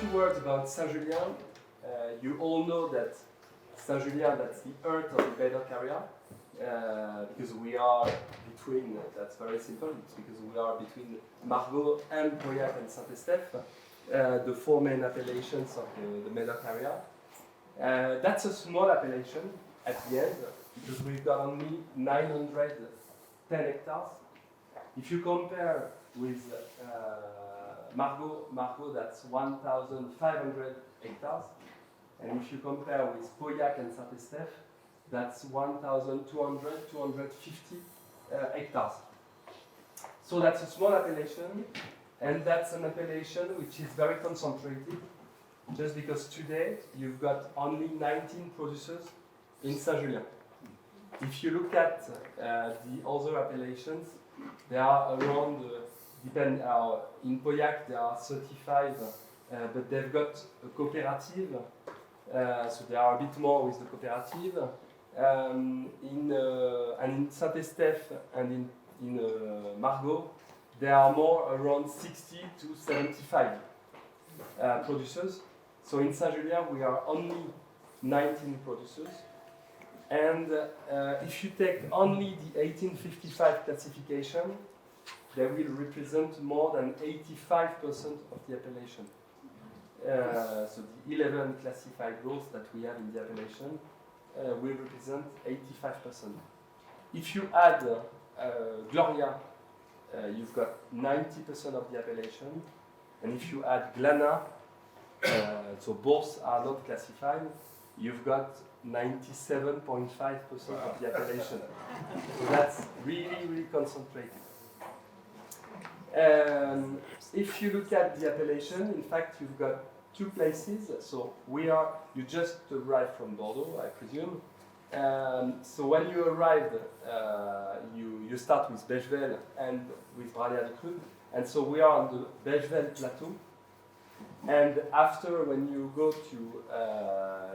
two words about Saint-Julien. You all know that Saint-Julien, that's the heart of the Médoc area, because we are between, that's very simple, it's because we are between Margaux and Pauillac and Saint-Estèphe, the four main appellations of the Médoc area. That's a small appellation at the end, because we've got only 910 hectares. If you compare with Margaux, that's 1,500 hectares. And if you compare with Pauillac and Saint-Estèphe, that's 1,200, 250 hectares. So that's a small appellation, and that's an appellation which is very concentrated, just because today you've got only 19 producers in Saint-Julien. If you look at the other appellations, there are around, in Pauillac there are 35, but they've got a cooperative, so there are a bit more with the cooperative. And in Saint-Estèphe and in Margaux, there are more around 60 to 75 producers. So in Saint-Julien we are only 19 producers. And if you take only the 1855 classification, they will represent more than 85% of the appellation. So the 11 classified growths that we have in the appellation will represent 85%. If you add Gloria, you've got 90% of the appellation. And if you add Glana, so both are not classified, you've got 97.5% of the appellation. So that's really, really concentrated. If you look at the appellation, in fact, you've got two places. So you just arrived from Bordeaux, I presume. So when you arrived, you start with Beychevelle and with Branaire Ducru. And so we are on the Beychevelle plateau. And after, when you go to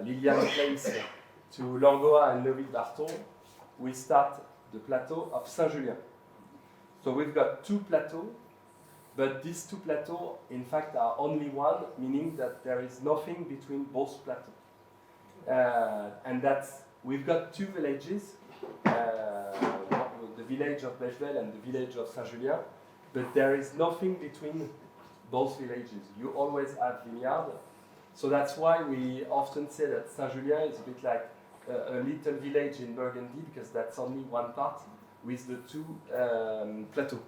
Liliane Place, to Langoa and Neuville-Barthon, we start the plateau of Saint-Julien. So we've got two plateaux, but these two plateaux, in fact, are only one, meaning that there is nothing between both plateaux. And we've got two villages, the village of Beychevelle and the village of Saint-Julien, but there is nothing between both villages. You always have vineyard. So that's why we often say that Saint-Julien is a bit like a little village in Burgundy, because that's only one part with the two plateaux.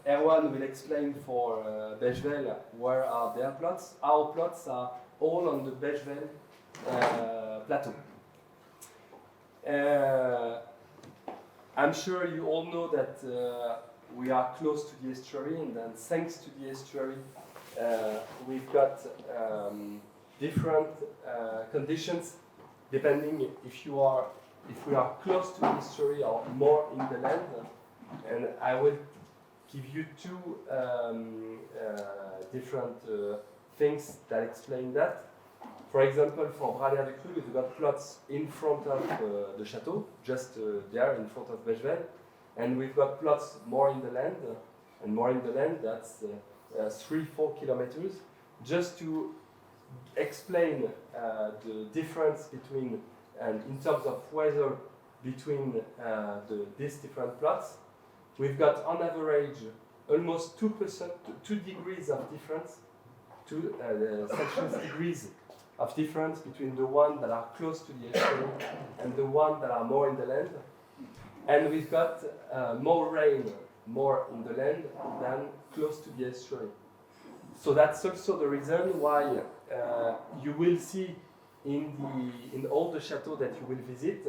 Erwan will explain for Beychevelle where are their plots. Our plots are all on the Beychevelle plateau. I'm sure you all know that we are close to the estuary, and then thanks to the estuary, we've got different conditions depending if we are close to the estuary or more in the land. And I will give you two different things that explain that. For example, for Branaire Ducru, we've got plots in front of the Château, just there in front of Beychevelle. And we've got plots more in the land, and more in the land, that's 3-4 kilometers, just to explain the difference between, and in terms of weather, between these different plots. We've got on average almost 2 degrees of difference, 2 Celsius degrees of difference between the ones that are close to the estuary and the ones that are more in the land. And we've got more rain, more in the land than close to the estuary. So that's also the reason why you will see in all the chateaux that you will visit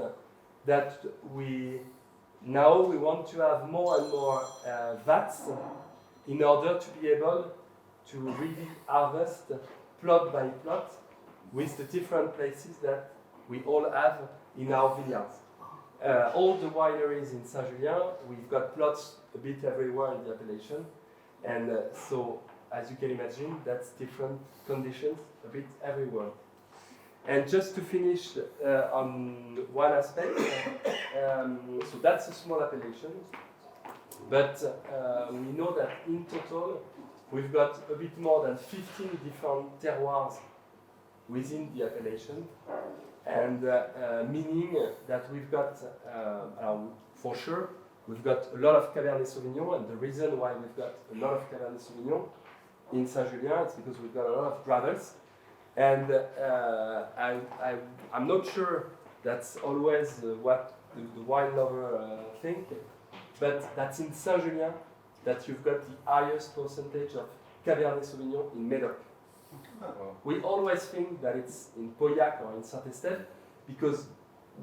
that we want to have more and more vats in order to be able to really harvest plot by plot with the different places that we all have in our vineyards. All the wineries in Saint-Julien, we've got plots a bit everywhere in the appellation, and so as you can imagine, that's different conditions a bit everywhere. And just to finish on one aspect, so that's a small appellation, but we know that in total we've got a bit more than 15 different terroirs within the appellation, and meaning that we've got, for sure, we've got a lot of Cabernet Sauvignon, and the reason why we've got a lot of Cabernet Sauvignon in Saint-Julien is because we've got a lot of gravels, and I'm not sure that's always what the wine lover think, but that's in Saint-Julien that you've got the highest percentage of Cabernet Sauvignon in Médoc. We always think that it's in Pauillac or in Saint-Estèphe because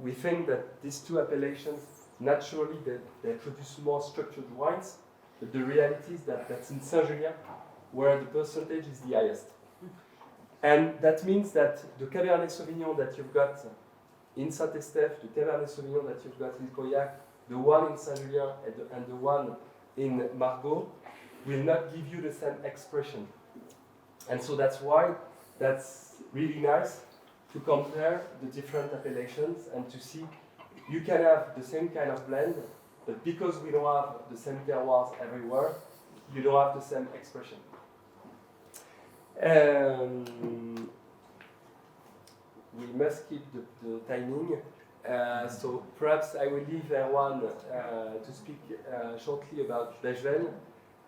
we think that these two appellations, naturally, they produce more structured wines, but the reality is that that's in Saint-Julien where the percentage is the highest. And that means that the Cabernet Sauvignon that you've got in Saint-Estèphe, the Cabernet Sauvignon that you've got in Pauillac, the one in Saint-Julien and the one in Margaux will not give you the same expression. And so that's why that's really nice to compare the different appellations and to see you can have the same kind of blend, but because we don't have the same terroirs everywhere, you don't have the same expression. We must keep the timing, so perhaps I will leave Erwan to speak shortly about Beychevelle,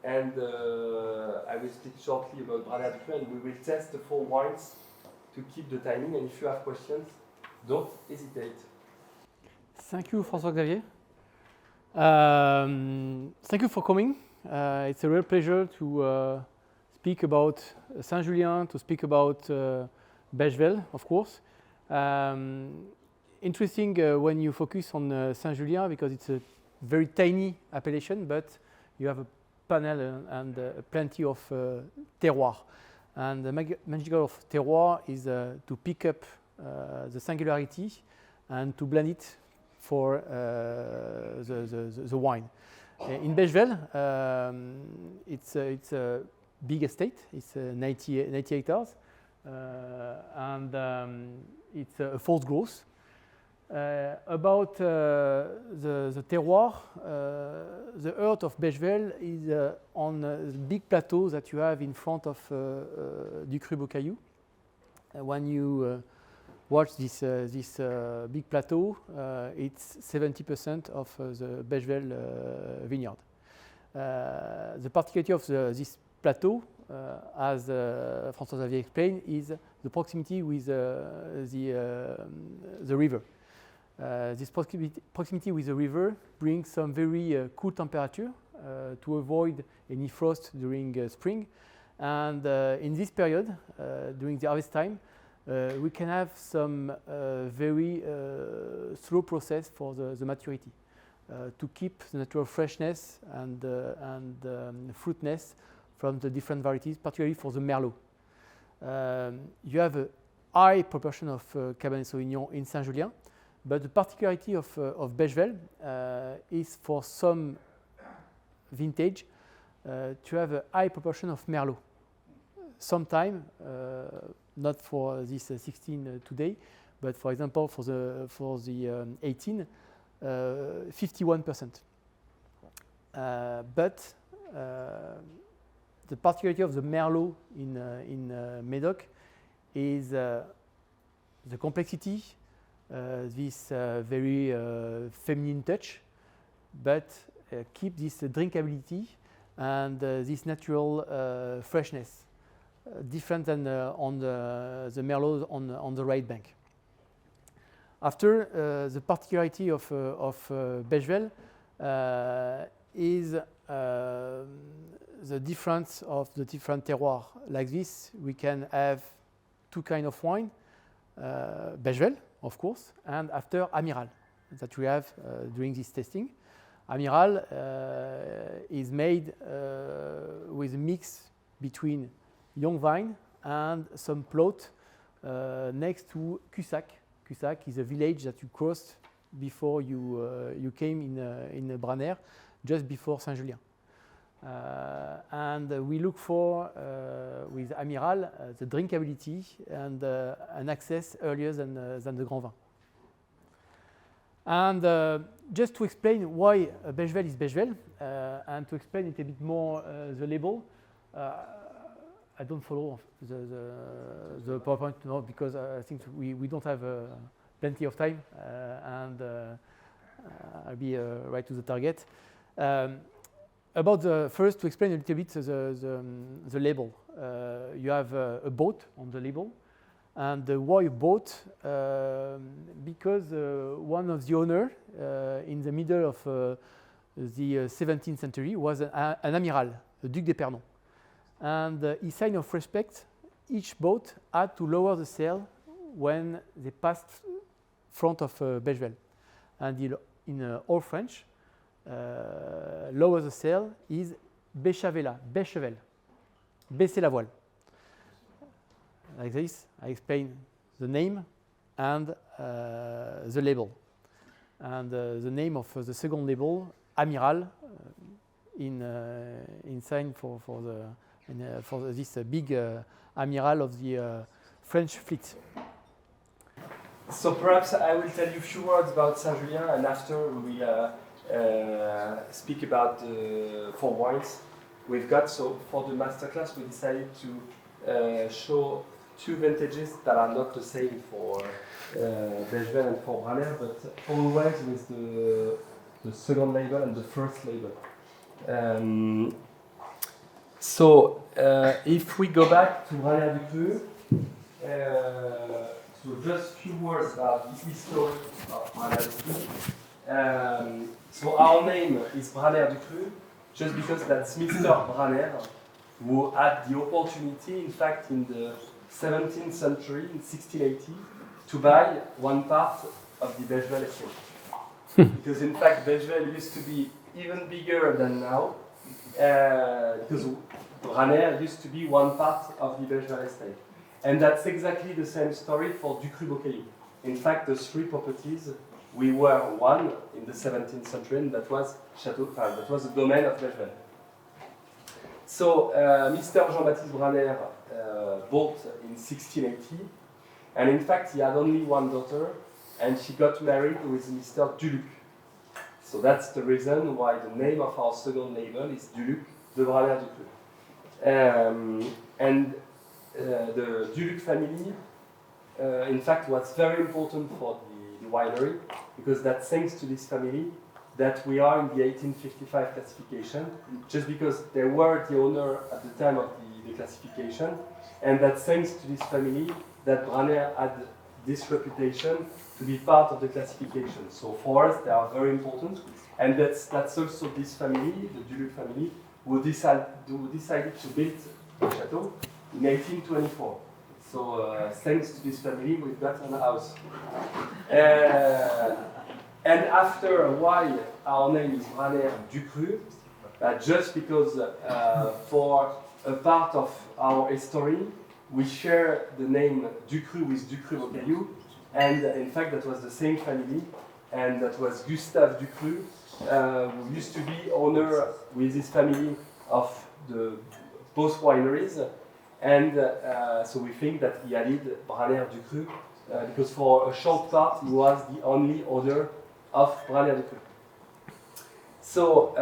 and I will speak shortly about Branaire Ducru, and we will test the 4 wines to keep the timing, and if you have questions, don't hesitate. Thank you, Francois-Xavier. Thank you for coming. It's a real pleasure to speak about Saint-Julien, to speak about Beychevelle, of course. Interesting when you focus on Saint-Julien because it's a very tiny appellation, but you have a panel and plenty of terroir. And the magic of terroir is to pick up the singularity and to blend it for the wine. In Beychevelle, it's a big estate. It's 90 hectares, and it's a forced growth. About the terroir, the earth of Beychevelle is on the big plateau that you have in front of Ducru Beaucaillou. When you watch this big plateau, it's 70% of the Beychevelle vineyard. The particularity of this plateau, as Francois-Xavier explained, is the proximity with the river. This proximity with the river brings some very cool temperature to avoid any frost during spring. And in this period, during the harvest time, we can have some very slow process for the maturity to keep the natural freshness and fruitness from the different varieties, particularly for the Merlot. You have a high proportion of Cabernet Sauvignon in Saint-Julien, but the particularity of Beychevelle is for some vintage to have a high proportion of Merlot. Sometime, not for this 16 today, but for example for the 18, 51%. But the particularity of the Merlot in Médoc is the complexity, this very feminine touch, but keep this drinkability and this natural freshness, different than on the Merlot on the right bank. After, the particularity of Beychevelle is the difference of the different terroirs. Like this, we can have 2 kinds of wine, Beychevelle, of course, and after Amiral, that we have during this tasting. Amiral is made with a mix between young vine and some plot next to Cussac. Cussac is a village that you crossed before you came in Branaire, just before Saint-Julien. And we look for, with Amiral, the drinkability and an access earlier than the Grand Vin. And just to explain why Beychevelle is Beychevelle, and to explain it a bit more the label, I don't follow the PowerPoint now because I think we don't have plenty of time, and I'll be right to the target. About first, to explain a little bit the label. You have a boat on the label, and why boat? Because one of the owners in the middle of the 17th century was an amiral, the Duc d'Epernon. And in sign of respect, each boat had to lower the sail when they passed front of Beychevelle. And in Old French, lower the sail is Beychevelle, baisser la voile. Like this, I explain the name and the label. And the name of the second label, Amiral, in sign for this big amiral of the French fleet. So perhaps I will tell you a few words about Saint-Julien, and after we speak about the 4 wines we've got. So for the masterclass, we decided to show 2 vintages that are not the same for Beychevelle and for Branaire, but always with the second label and the first label. So if we go back to Branaire Ducru, so just a few words about the history of Branaire Ducru. So our name is Branaire Ducru, just because that's Mr. Branaire, who had the opportunity, in fact, in the 17th century, in 1680, to buy one part of the Beychevelle estate. Because in fact, Beychevelle used to be even bigger than now, because Branaire used to be one part of the Beychevelle estate. And that's exactly the same story for Ducru-Beaucaillou. In fact, the 3 properties, we were one in the 17th century, and that was Château, that was the domain of Beychevelle. So Mr. Jean-Baptiste Branaire bought in 1680, and in fact he had only one daughter, and she got married with Mr. Duluc. So that's the reason why the name of our second label is Duluc de Branaire Ducru. And the Duluc family, in fact, was very important for the winery, because that's thanks to this family that we are in the 1855 classification, just because they were the owner at the time of the classification, and that's thanks to this family that Branaire had this reputation to be part of the classification. So for us, they are very important, and that's also this family, the Duluc family, who decided to build the Château in 1824. So thanks to this family, we've got an house. And after a while, our name is Branaire Ducru, just because for a part of our history, we share the name Ducru with Ducru-Beaucaillou, and in fact that was the same family, and that was Gustave Ducru, who used to be owner with his family of both wineries, and so we think that he added Branaire Ducru, because for a short part he was the only owner of Branaire Ducru. So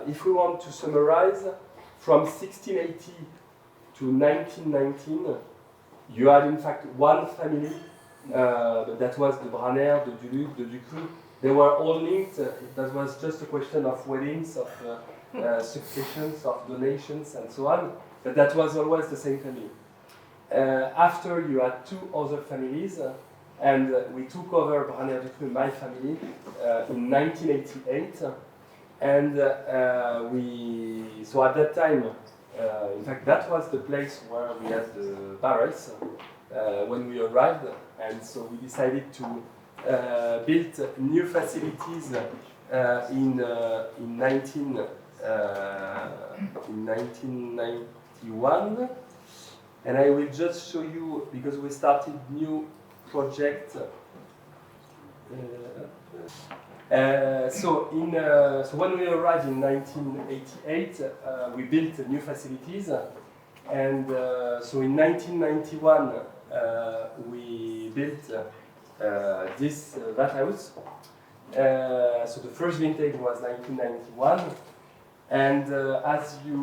if we want to summarize, from 1680 to 1919, you had in fact one family, but that was the Branaire, the Duluc, the Ducru. They were all linked. That was just a question of weddings, of successions, of donations, and so on. But that was always the same family. After you had 2 other families, and we took over Branaire Ducru, my family, in 1988. And so at that time, in fact, that was the place where we had the barrels when we arrived, and so we decided to build new facilities in 1991, and I will just show you, because we started new project. So when we arrived in 1988, we built new facilities, and so in 1991 we built that house. So the first vintage was 1991, And as you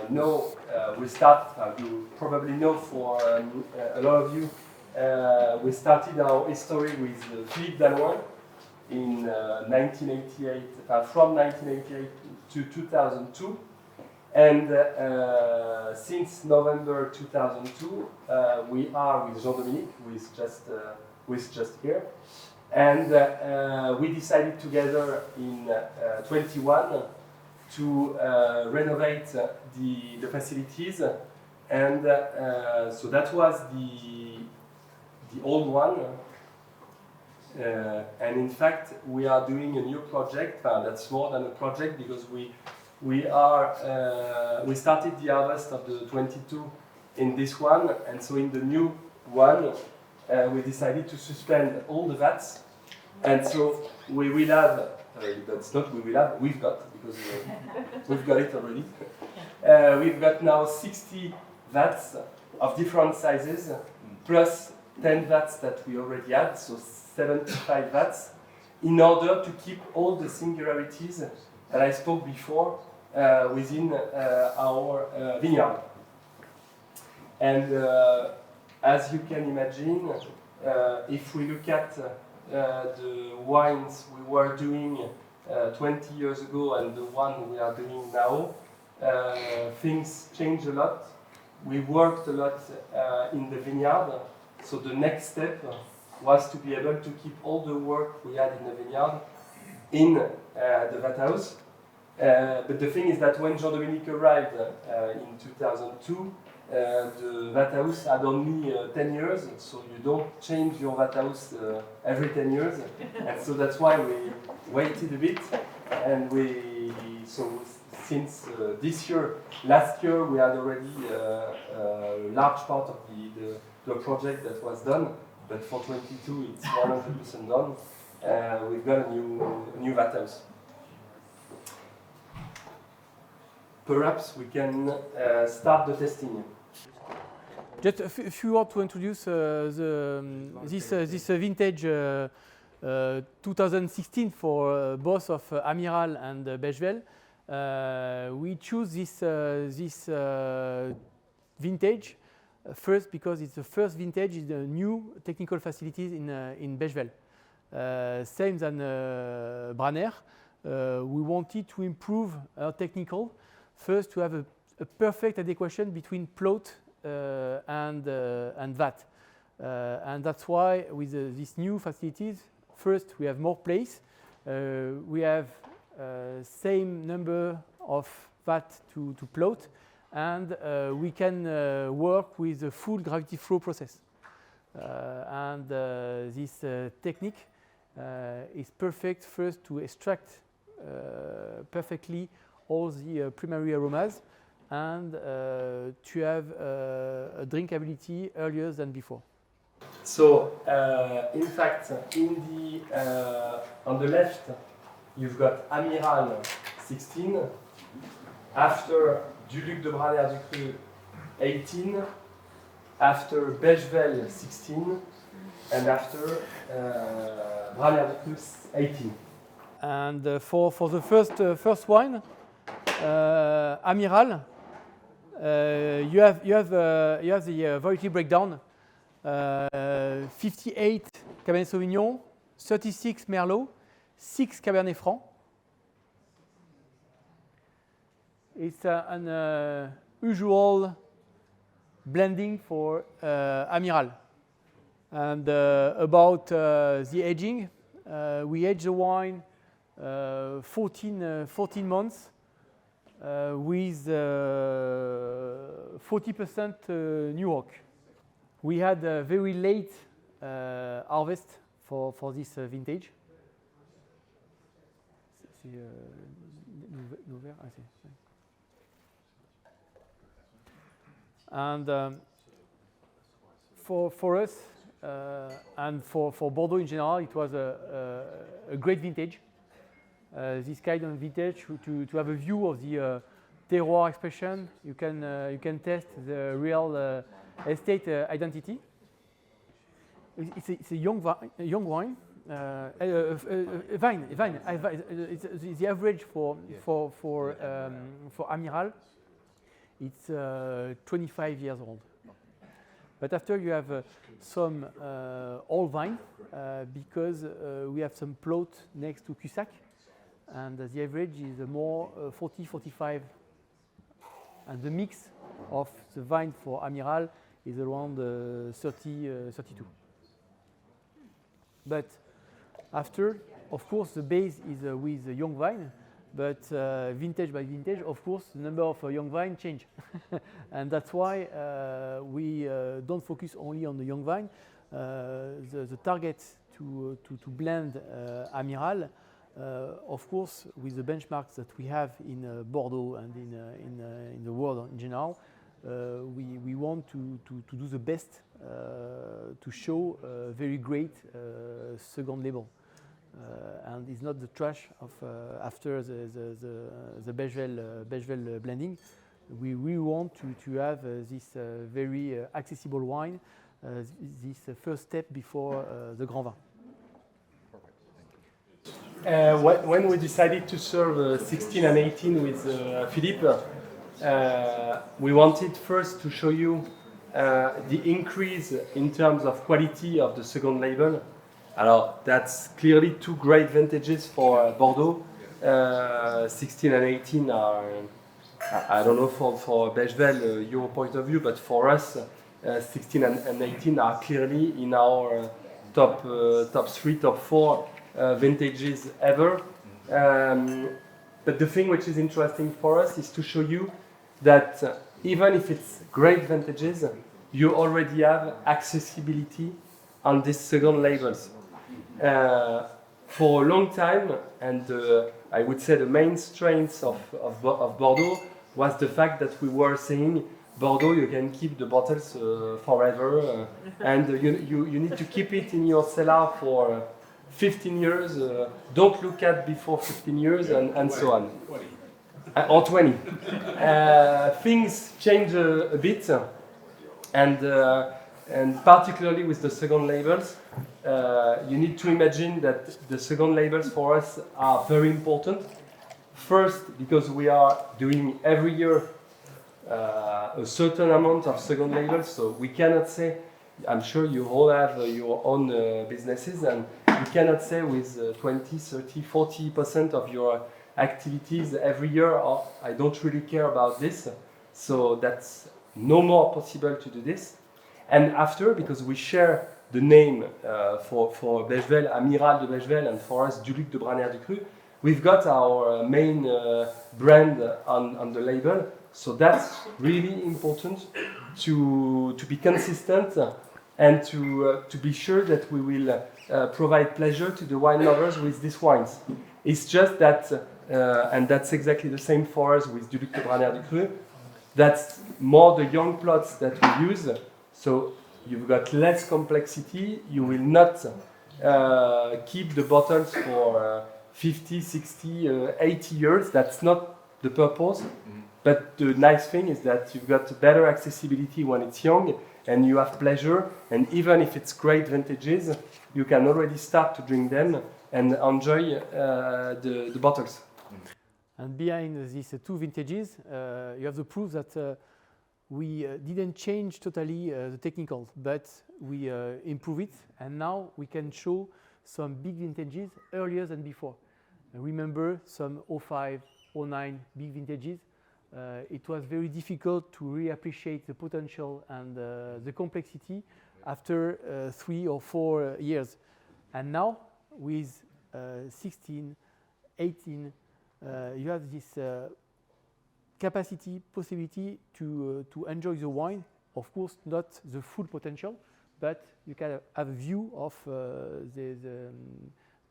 know, you probably know for a lot of you, we started our history with Philippe Danoin in 1988, from 1988 to 2002. And since November 2002, we are with Jean-Dominique, who is just here. And we decided together in 21 to renovate the facilities. And so that was the old one. And in fact, we are doing a new project. That's more than a project because we started the harvest of the 22 in this one, and so in the new one, we decided to suspend all the vats, and so we will have. That's not we will have. We've got because we've got it already. We've got now 60 vats of different sizes, plus 10 vats that we already had, so 75 vats, in order to keep all the singularities that I spoke before within our vineyard. And as you can imagine, if we look at the wines we were doing 20 years ago and the one we are doing now, things change a lot. We worked a lot in the vineyard, so the next step was to be able to keep all the work we had in the vineyard in the vat house. But the thing is that when Jean-Dominique arrived in 2002, the vat house had only 10 years, so you don't change your vat house every 10 years. And so that's why we waited a bit, and so since this year, last year we had already a large part of the project that was done, but for 22 it's 100% done. We've got a new vat house. Perhaps we can start the testing. Just if you want to introduce this vintage 2016 for both of Amiral and Beychevelle, we choose this vintage first because it's the first vintage in the new technical facilities in Beychevelle. Same than Branaire, we wanted to improve our technical. First, to have a perfect adequation between plot and vat. And that's why with these new facilities, first we have more place, we have same number of vat to plot, and we can work with a full gravity flow process. And this technique is perfect first to extract perfectly all the primary aromas and to have a drinkability earlier than before. So, in fact, on the left, you've got Amiral 16, after Duc de Branaire Ducru 18, after Beychevelle 16, and after Branaire Ducru 18. And for the first wine, Amiral, you have the variety breakdown. 58 Cabernet Sauvignon, 36 Merlot, 6 Cabernet Franc. It's an usual blending for Amiral. And about the aging, we age the wine 14 months with 40% new oak. We had a very late harvest for this vintage. And for us and for Bordeaux in general, it was a great vintage. This kind of vintage to have a view of the terroir expression. You can test the real estate identity. It's a young wine, vine. It's the average for Amiral. It's 25 years old. But after you have some old vine because we have some plot next to Cussac, and the average is more 40-45, and the mix of the vine for Amiral is around 30-32. But after, of course, the base is with the young vine, but vintage by vintage, of course, the number of young vine change. And that's why we don't focus only on the young vine. The target to blend Amiral, of course, with the benchmarks that we have in Bordeaux and in the world in general, we want to do the best to show a very great second label. And it's not the trash of after the Beychevelle blending. We want to have this very accessible wine, this first step before the Grand Vin. When we decided to serve 16 and 18 with Philippe, we wanted first to show you the increase in terms of quality of the second label. Alors, that's clearly two great vintages for Bordeaux. 16 and 18 are, I don't know for Beychevelle, your point of view, but for us, 16 and 18 are clearly in our top 3, top 4 vintages ever. But the thing which is interesting for us is to show you that even if it's great vintages, you already have accessibility on these second labels. For a long time, and I would say the main strength of Bordeaux was the fact that we were saying, Bordeaux, you can keep the bottles forever, and you need to keep it in your cellar for 15 years, don't look at before 15 years, and so on. Or 20. Things change a bit, and particularly with the second labels, you need to imagine that the second labels for us are very important. First, because we are doing every year a certain amount of second labels, so we cannot say, I'm sure you all have your own businesses, and you cannot say with 20, 30, 40% of your activities every year, oh, I don't really care about this, so that's no more possible to do this. And after, because we share the name for Beychevelle, Amiral de Beychevelle, and for us, Duc de Branaire Ducru, we've got our main brand on the label. So that's really important to be consistent and to be sure that we will provide pleasure to the wine lovers with these wines. It's just that, and that's exactly the same for us with Duc de Branaire Ducru, that's more the young plots that we use. So you've got less complexity. You will not keep the bottles for 50, 60, 80 years. That's not the purpose. But the nice thing is that you've got better accessibility when it's young, and you have pleasure. And even if it's great vintages, you can already start to drink them and enjoy the bottles. And behind these two vintages, you have the proof that we didn't change totally the technical, but we improve it, and now we can show some big vintages earlier than before. Remember some 05, 09 big vintages. It was very difficult to really appreciate the potential and the complexity after 3 or 4 years. And now with 16, 18, you have this capacity, possibility to enjoy the wine. Of course, not the full potential, but you can have a view of the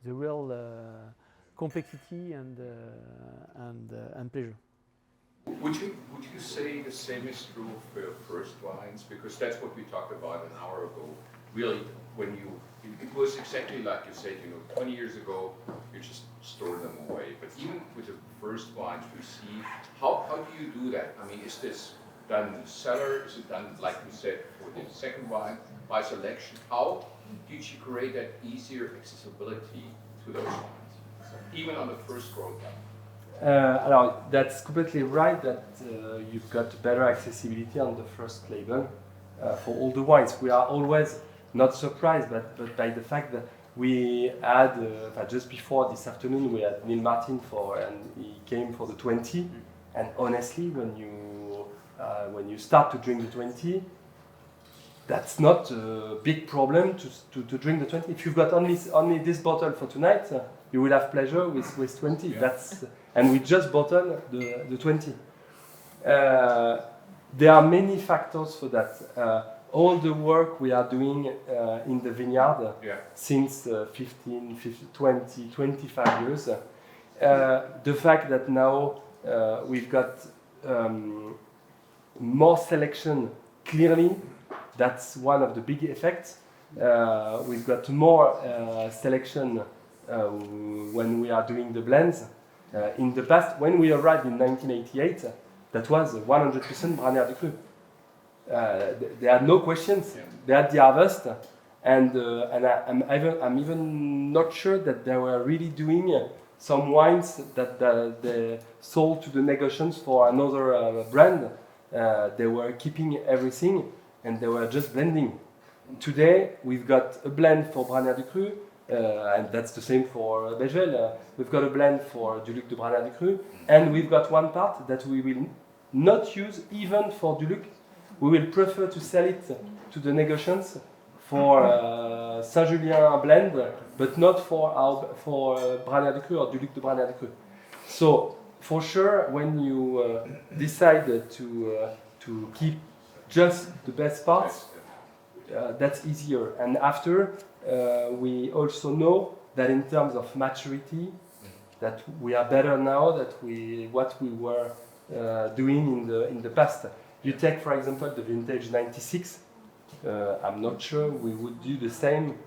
real complexity and pleasure. Would you say the same is true for your first wines? Because that's what we talked about an hour ago. Really, it was exactly like you said, 20 years ago, you just store them away. But even with the first wines we see, how do you do that? I mean, is this done in the cellar? Is it done, like you said, for the second wine, by selection? How did you create that easier accessibility to those wines, even on the first growth level? Alors, that's completely right that you've got better accessibility on the first label for all the wines. We are always not surprised, but by the fact that we had, just before this afternoon, we had Neil Martin and he came for the 20. And honestly, when you start to drink the 20, that's not a big problem to drink the 20. If you've got only this bottle for tonight, you will have pleasure with 20. Yeah. And we just bottled the 20. There are many factors for that. All the work we are doing in the vineyard since 15, 20, 25 years. The fact that now we've got more selection, clearly, that's one of the big effects. We've got more selection when we are doing the blends. In the past, when we arrived in 1988, that was 100% Branaire Ducru. There are no questions. Yeah. They had the harvest, and I'm even not sure that they were really doing some wines that they sold to the negotiations for another brand. They were keeping everything, and they were just blending. Today, we've got a blend for Branaire Ducru, and that's the same for Beychevelle. We've got a blend for Duluc de Branaire Ducru, and we've got one part that we will not use even for Duluc. We will prefer to sell it to the negotiations for Saint-Julien blend, but not for Branaire Ducru or Duluc de Branaire Ducru. So, for sure, when you decide to keep just the best parts, that's easier. And after, we also know that in terms of maturity, that we are better now than what we were doing in the past. You take, for example, the vintage 96. I'm not sure we would do the same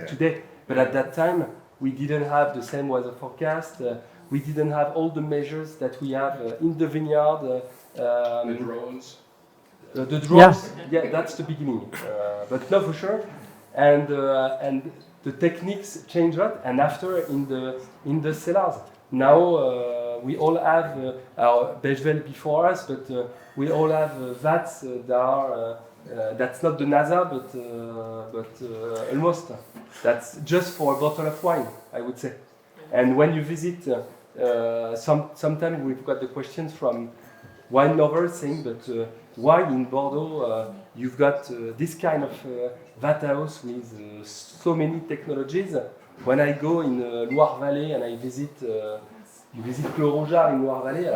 today. But at that time, we didn't have the same weather forecast. We didn't have all the measures that we have in the vineyard. The drones. The drones, yeah, that's the beginning. But no, for sure. And the techniques change a lot. And after, in the cellars, now we all have our Beychevelle before us, but we all have vats that are. That's not the NASA, but almost. That's just for a bottle of wine, I would say. And when you visit, sometimes we've got the questions from wine lovers saying, but why in Bordeaux you've got this kind of vat house with so many technologies? When I go in Loire Valley and I visit, you visit Clos-Rougeard in Loire Valley,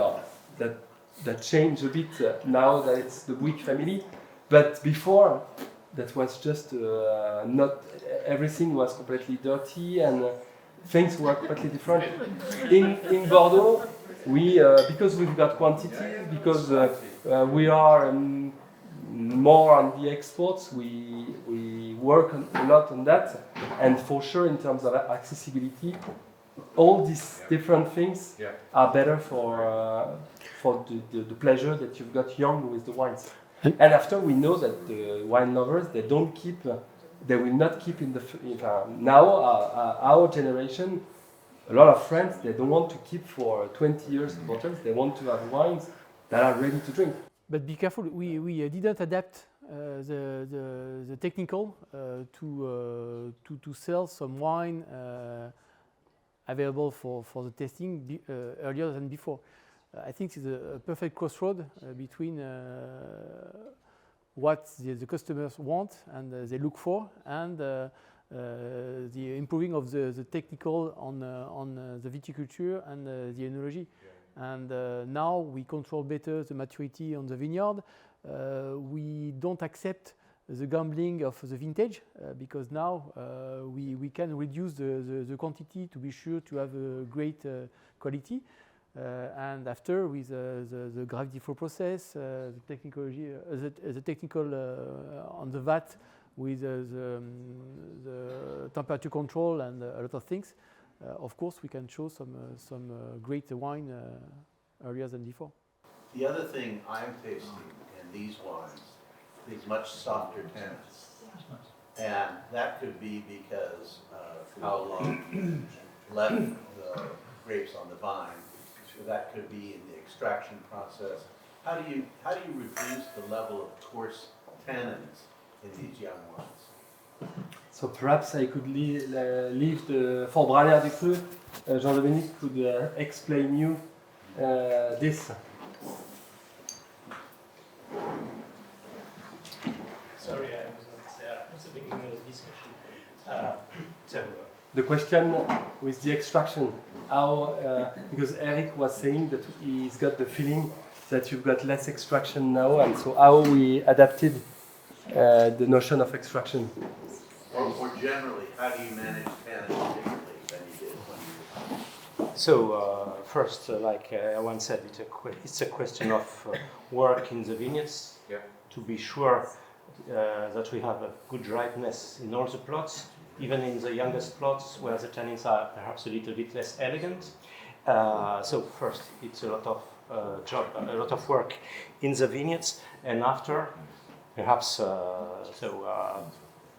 that changed a bit now that it's the Bouygues family. But before, that was just not everything was completely dirty and things were completely different. In Bordeaux, we because we've got quantity, because we are more on the exports, we work a lot on that, and for sure in terms of accessibility, all these different things are better for the pleasure that you've got young with the wines. And after we know that the wine lovers, they will not keep in the now our generation. A lot of friends, they don't want to keep for 20 years the bottles. They want to have wines that are ready to drink. But be careful. We didn't adapt the technical to sell some wine available for the tasting earlier than before. I think it's a perfect crossroad between what the customers want and they look for, and the improving of the technical on the viticulture and the enology. Yeah. And now we control better the maturity on the vineyard. We don't accept the gambling of the vintage because now we can reduce the quantity to be sure to have a great quality. And after, with the gravity flow process, the technical on the vat, with the temperature control and a lot of things, of course, we can show some great wine earlier than before. The other thing I'm tasting in these wines is much softer tannins. And that could be because of how long left the grapes on the vine. So that could be in the extraction process. How do you reduce the level of coarse tannins in these young wines? So perhaps I could leave for Branaire Ducru, Jean-Dominique could explain you this. Sorry, I was not there at the beginning of the discussion. The question with the extraction, how, because Eric was saying that he's got the feeling that you've got less extraction now, and so how we adapted the notion of extraction. Or generally, how do you manage tannins differently than you did when you So first, like Erwan said, it's a question of work in the vineyards, Yeah. to be sure that we have a good ripeness in all the plots, even in the youngest plots where the tannins are perhaps a little bit less elegant. So first, it's a lot of a lot of work in the vineyards, and after, perhaps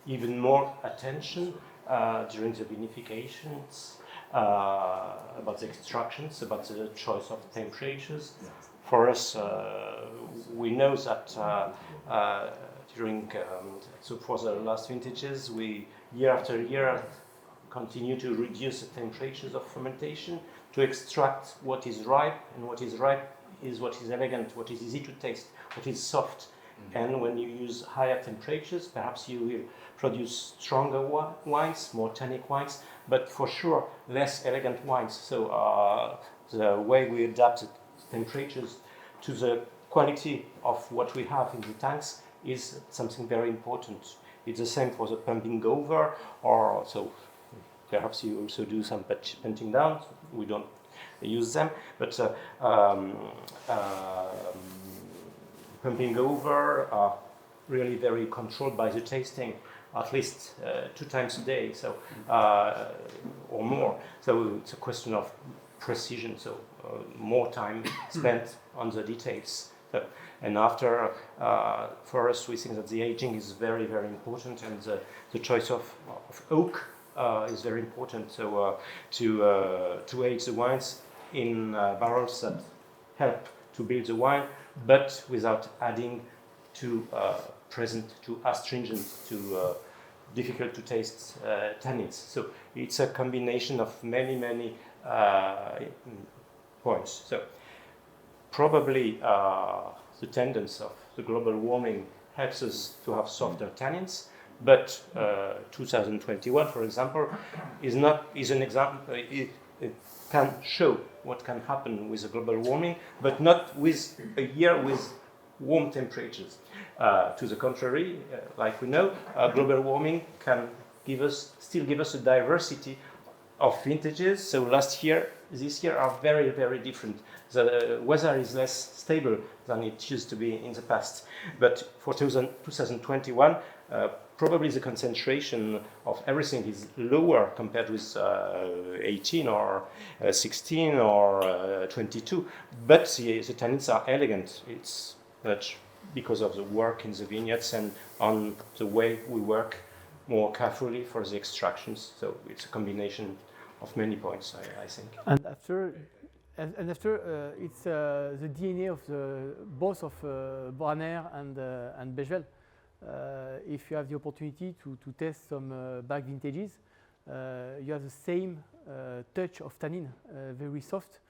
even more attention during the vinifications about the extractions, about the choice of temperatures. For us, we know that so for the last vintages, we year after year continue to reduce the temperatures of fermentation to extract what is ripe, and what is ripe is what is elegant, what is easy to taste, what is soft. And when you use higher temperatures, perhaps you will produce stronger wines, more tannic wines, but for sure less elegant wines. So the way we adapt the temperatures to the quality of what we have in the tanks is something very important. It's the same for the pumping over, or so perhaps you also do some punting down. We don't use them, but pumping over are really very controlled by the tasting, at least 2 times a day, so or more. So it's a question of precision. So more time spent on the details. So, and after, for us, we think that the aging is very, very important, and the choice of oak is very important. So to age the wines in barrels that help to build the wine, but without adding too astringent, too difficult to taste tannins. So it's a combination of many points. So probably the tendency of the global warming helps us to have softer tannins, but 2021, for example, is an example. It can show what can happen with the global warming, but not with a year with warm temperatures. To the contrary, like we know, global warming can still give us a diversity of vintages. So this year are very, very different. The weather is less stable than it used to be in the past. But for 2021, probably the concentration of everything is lower compared with 18 or 16 or 22. But the tannins are elegant. It's much because of the work in the vineyards and on the way we work more carefully for the extractions. So it's a combination of many points, I think. And after, it's the DNA of both of Branaire and Beychevelle. If you have the opportunity to test some back vintages, you have the same touch of tannin, very soft.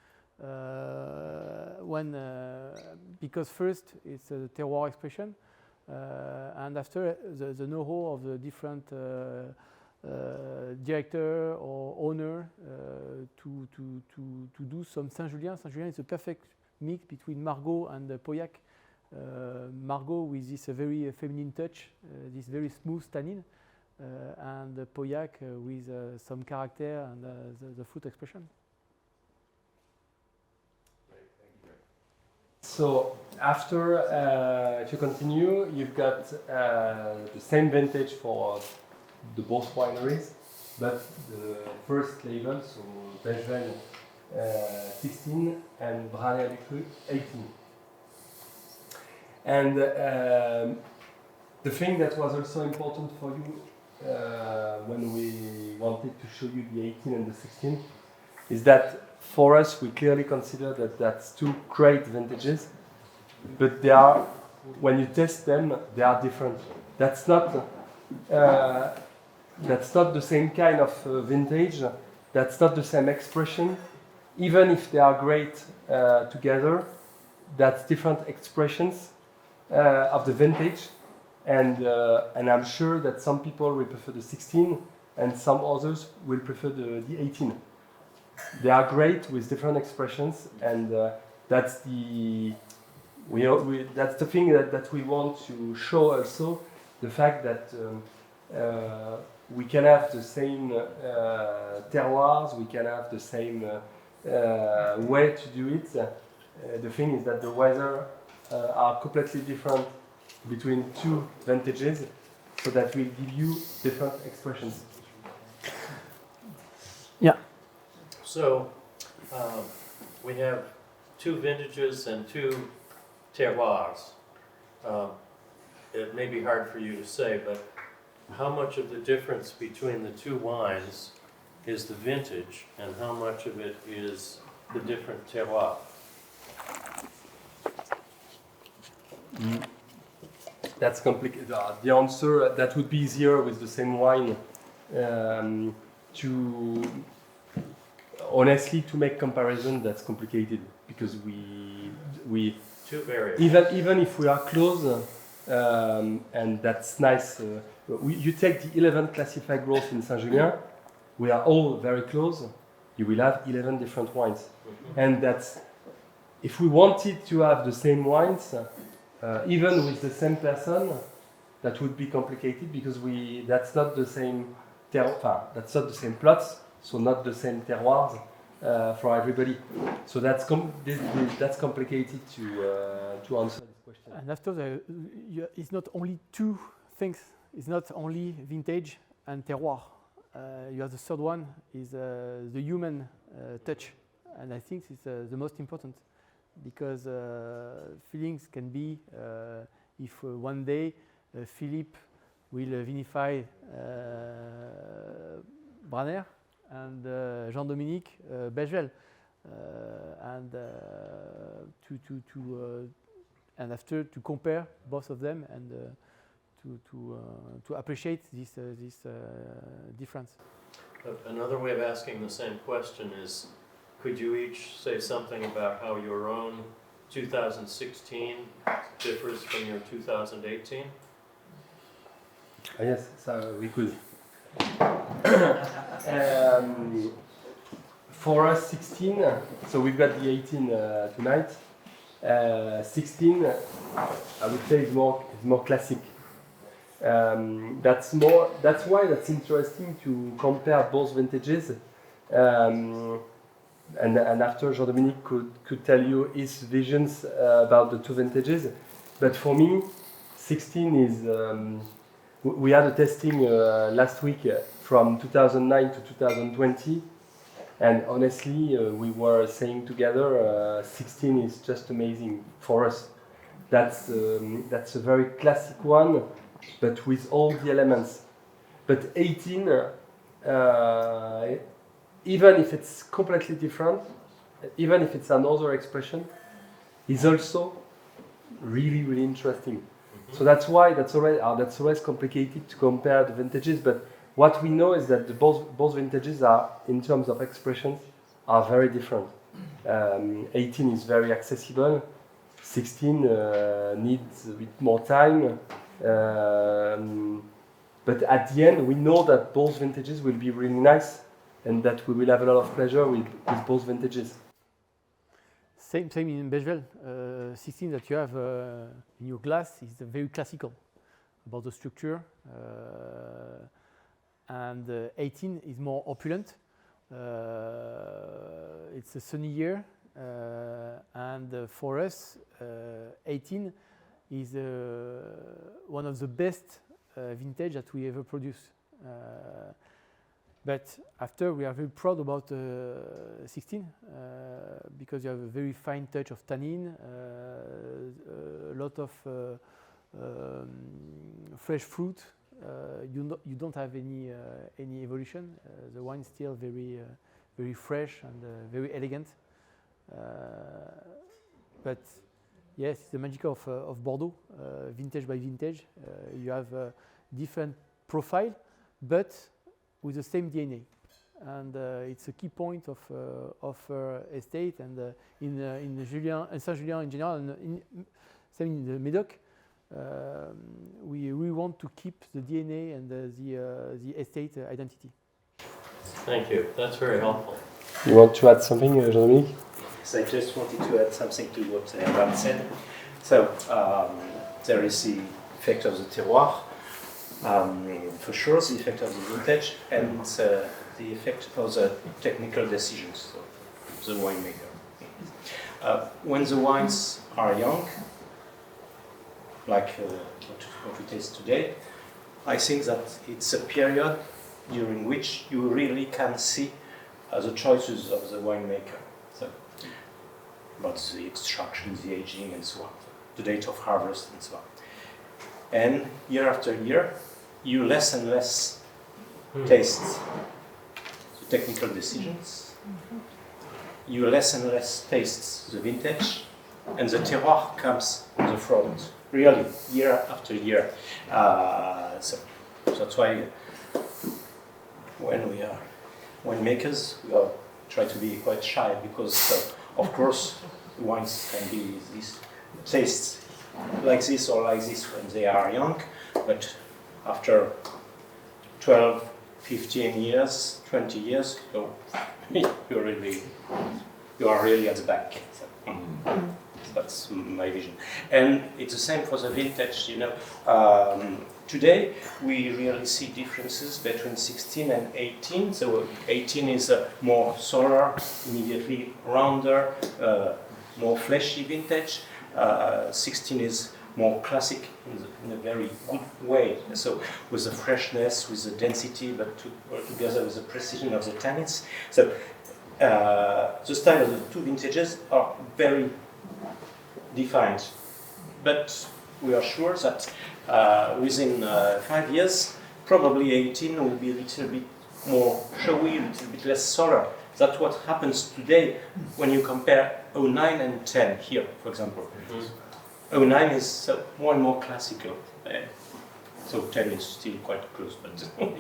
Because first it's a terroir expression, and after the know-how of the different director or owner to do some Saint-Julien. Saint-Julien is a perfect mix between Margaux and Pauillac. Margaux with this very feminine touch, this very smooth tannin, and Pauillac with some character and the fruit expression. So after, if you continue, you've got the same vintage for the both wineries, but the first label, so Beychevelle 16 and Branaire Ducru 18. And the thing that was also important for you when we wanted to show you the 18 and the 16 is that for us we clearly consider that that's two great vintages, but they are, when you test them, they are different. That's not the same kind of vintage. That's not the same expression. Even if they are great together, that's different expressions of the vintage. And I'm sure that some people will prefer the 16 and some others will prefer the 18. They are great with different expressions, and that's the that's the thing that we want to show also, the fact that we can have the same terroirs, we can have the same way to do it. The thing is that the weather are completely different between two vintages, so that will give you different expressions. Yeah. So we have two vintages and two terroirs. It may be hard for you to say, but how much of the difference between the two wines is the vintage, and how much of it is the different terroir? That's complicated. The answer, that would be easier with the same wine. Honestly, to make comparison, that's complicated, because we Two variants. even if we are close, and that's nice. You take the 11 classified growth in Saint-Julien, we are all very close. You will have 11 different wines, and that's, if we wanted to have the same wines, even with the same person, that would be complicated, because that's not the same that's not the same plots, so not the same terroirs for everybody. So that's complicated to answer this question. And after it's not only two things. It's not only vintage and terroir. You have the third one is the human touch, and I think it's the most important, because feelings can be if one day Philippe will vinify Branaire and Jean-Dominique Beychevelle, and after to compare both of them and to appreciate this difference. Another way of asking the same question is, could you each say something about how your own 2016 differs from your 2018? Yes, so we could. For us, 16. So we've got the 18 tonight. 16, I would say, is more classic. That's why that's interesting to compare both vintages. And after Jean-Dominique could tell you his visions about the two vintages. But for me, 16 is. We had a testing last week from 2009 to 2020, and honestly, we were saying together, 16 is just amazing for us. That's a very classic one, but with all the elements. But 18, even if it's completely different, even if it's another expression, is also really, really interesting. So that's why that's always complicated to compare the vintages. But what we know is that both vintages are, in terms of expressions, are very different. 18 is very accessible. 16 needs a bit more time. But at the end, we know that both vintages will be really nice, and that we will have a lot of pleasure with both vintages. Same in Beychevelle. 16 that you have in your glass is very classical about the structure, and 18 is more opulent. It's a sunny year, and for us, 18 is one of the best vintage that we ever produce. But after, we are very proud about 16 because you have a very fine touch of tannin, a lot of fresh fruit. You don't have any evolution. The wine is still very fresh and very elegant. But yes, it's the magic of Bordeaux, vintage by vintage. You have a different profile, but with the same DNA, and it's a key point of estate, and in Saint-Julien in general, and in the Médoc, we want to keep the DNA and the estate identity. Thank you. That's very helpful. You want to add something, Jean-Dominique? So I just wanted to add something to what Erwan said. So there is the effect of the terroir, for sure, the effect of the vintage, and the effect of the technical decisions of the winemaker. When the wines are young, like what we taste today, I think that it's a period during which you really can see the choices of the winemaker. So, about the extraction, the aging, and so on, the date of harvest, and so on. And year after year, you less and less taste the technical decisions. You less and less taste the vintage, and the terroir comes on the front, really, year after year. So that's why when we are winemakers, we all try to be quite shy, because of course the wines can be this taste like this or like this when they are young, but after 12, 15 years, 20 years, you are really at the back. So, that's my vision. And it's the same for the vintage, you know. Today, we really see differences between 16 and 18. So 18 is more solar, immediately rounder, more fleshy vintage. 16 is more classic in a very good way. So with the freshness, with the density, but together with the precision of the tannins. So the style of the two vintages are very defined. But we are sure that within 5 years, probably 18 will be a little bit more showy, a little bit less solar. That's what happens today when you compare 09 and 10 here, for example. 09 is more and more classical. So 10 is still quite close, but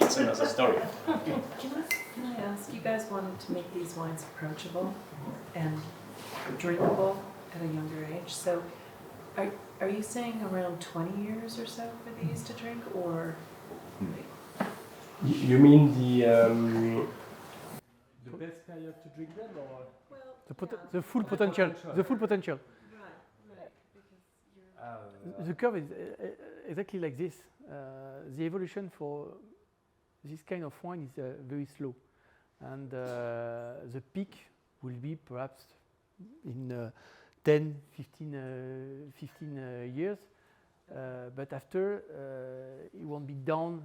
it's another story. Can I ask, you guys wanted to make these wines approachable and drinkable at a younger age. So are you saying around 20 years or so for these to drink, or? You mean the best period to drink them, or? Well, The full potential. The full potential. Right, because you're... The curve is exactly like this. The evolution for this kind of wine is very slow, and the peak will be perhaps in 10, 15 years, but after it won't be down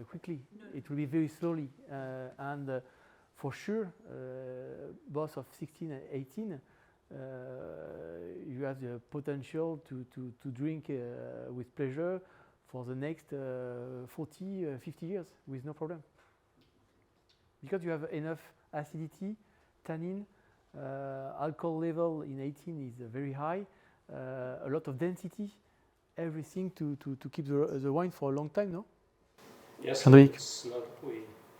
quickly. It will be very slowly, and for sure, both of 16 and 18, you have the potential to drink with pleasure for the next 40, 50 years with no problem. Because you have enough acidity, tannin, alcohol level in 18 is very high, a lot of density, everything to keep the wine for a long time, no? Yes, Henrik. it's not,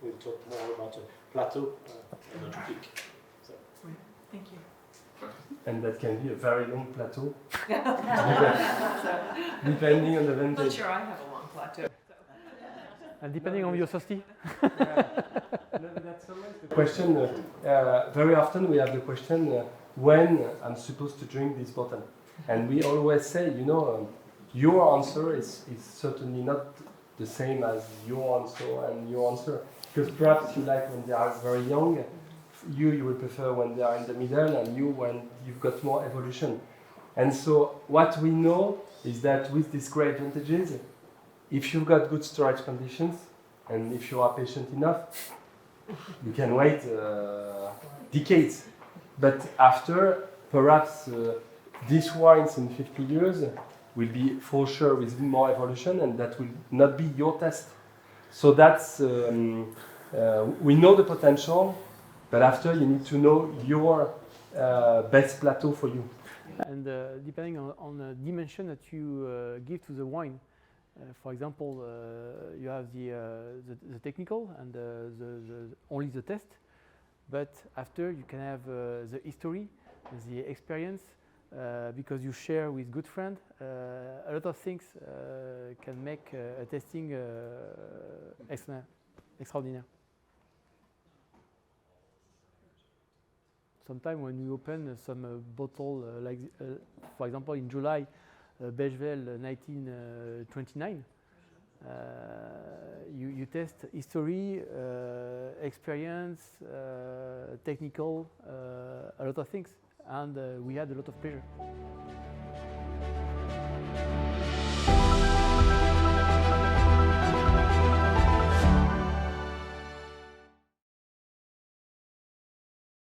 we'll talk more about a plateau, not a peak. So. Thank you. And that can be a very long plateau, depending on the I'm not vintage. sure I have a long plateau. And depending on your thirsty. No, that's always the question. Very often we have the question, when I'm supposed to drink this bottle? And we always say, you know, your answer is certainly not the same as your answer and your answer. Because perhaps you like when they are very young, you will prefer when they are in the middle, and you when you've got more evolution. And so what we know is that with these great vintages, if you've got good storage conditions, and if you are patient enough, You can wait decades. But after, perhaps these wines in 50 years will be for sure with more evolution, and that will not be your test. So that's, we know the potential, but after you need to know your best plateau for you. And depending on the dimension that you give to the wine, for example, you have the technical and only the test, but after you can have the history, the experience, because you share with good friends. A lot of things can make a tasting extraordinary. Sometimes when we open some bottle, like for example in July, Beychevelle 1929, you test history, experience, technical, a lot of things, and we had a lot of pleasure.